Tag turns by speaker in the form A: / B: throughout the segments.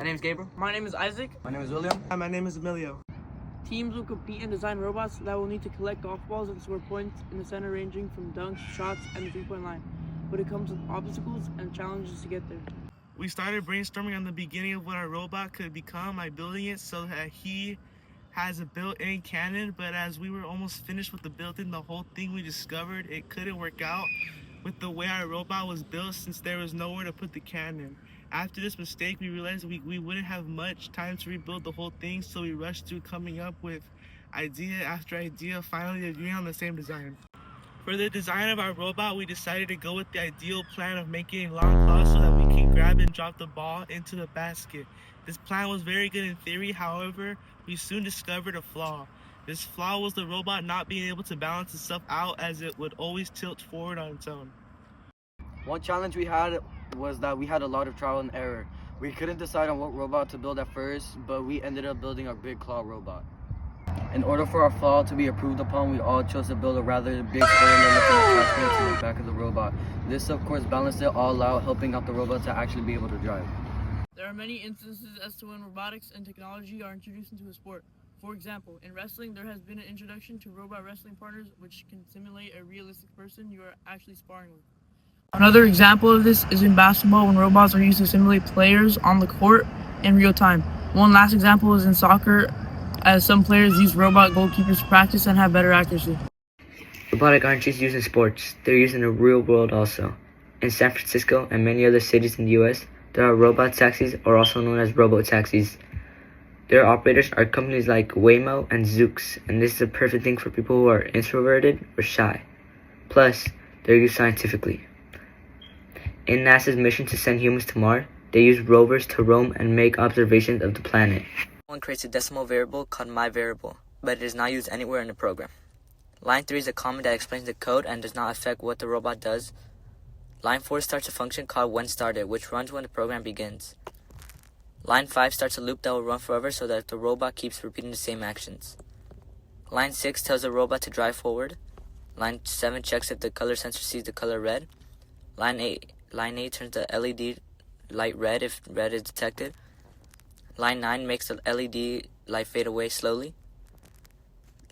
A: My name is Gabriel.
B: My name is Isaac.
A: My name is William.
C: Hi, my name is Emilio.
B: Teams will compete and design robots that will need to collect golf balls and score points in the center ranging from dunks, shots, and the three-point line. But it comes with obstacles and challenges to get there.
C: We started brainstorming on the beginning of what our robot could become by building it so that he has a built-in cannon, but as we were almost finished with the built-in, the whole thing, we discovered it couldn't work out with the way our robot was built since there was nowhere to put the cannon. After this mistake, we realized we wouldn't have much time to rebuild the whole thing, so we rushed through coming up with idea after idea, finally agreeing on the same design. For the design of our robot, we decided to go with the ideal plan of making long claws so that we can grab and drop the ball into the basket. This plan was very good in theory, however, we soon discovered a flaw. This flaw was the robot not being able to balance itself out, as it would always tilt forward on its own.
A: One challenge we had was that we had a lot of trial and error. We couldn't decide on what robot to build at first, but we ended up building our big claw robot. In order for our flaw to be approved upon, we all chose to build a rather big cylinder looking attachment to the back of the robot. This of course balanced it all out, helping out the robot to actually be able to drive.
B: There are many instances as to when robotics and technology are introduced into a sport. For example, in wrestling, there has been an introduction to robot wrestling partners which can simulate a realistic person you are actually sparring with. Another example of this is in basketball when robots are used to simulate players on the court in real time. One last example is in soccer, as some players use robot goalkeepers to practice and have better accuracy.
D: Robotic aren't just used in sports, they're used in the real world also. In San Francisco and many other cities in the US, there are robot taxis, or also known as robo-taxis. Their operators are companies like Waymo and Zoox, and this is a perfect thing for people who are introverted or shy. Plus, they're used scientifically. In NASA's mission to send humans to Mars, they use rovers to roam and make observations of the planet. One creates a decimal variable called myVariable, but it is not used anywhere in the program. Line 3 is a comment that explains the code and does not affect what the robot does. Line 4 starts a function called whenStarted, which runs when the program begins. Line 5 starts a loop that will run forever so that the robot keeps repeating the same actions. Line 6 tells the robot to drive forward. Line 7 checks if the color sensor sees the color red. Line 8 turns the LED light red if red is detected. Line 9 makes the LED light fade away slowly.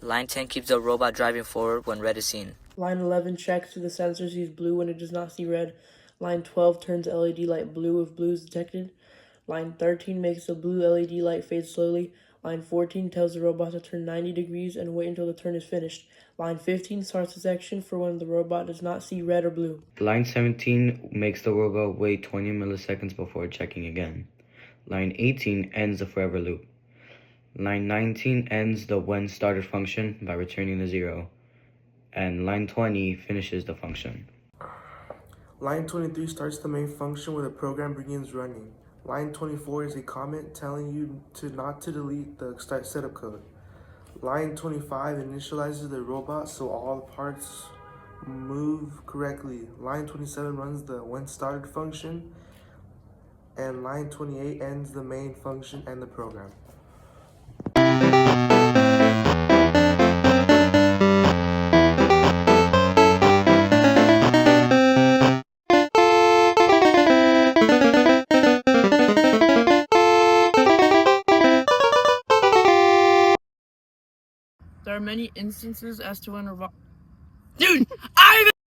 D: Line 10 keeps the robot driving forward when red is seen.
B: Line 11 checks if the sensor sees blue when it does not see red. Line 12 turns the LED light blue if blue is detected. Line 13 makes the blue LED light fade slowly. Line 14 tells the robot to turn 90 degrees and wait until the turn is finished. Line 15 starts the section for when the robot does not see red or blue.
D: Line 17 makes the robot wait 20 milliseconds before checking again. Line 18 ends the forever loop. Line 19 ends the whenStarted function by returning the 0. And line 20 finishes the function.
C: Line 23 starts the main function where the program begins running. Line 24 is a comment telling you not to delete the start setup code. Line 25 initializes the robot so all the parts move correctly. Line 27 runs the whenStarted function, and line 28 ends the main function and the program.
B: There are many instances as to when robot... Dude,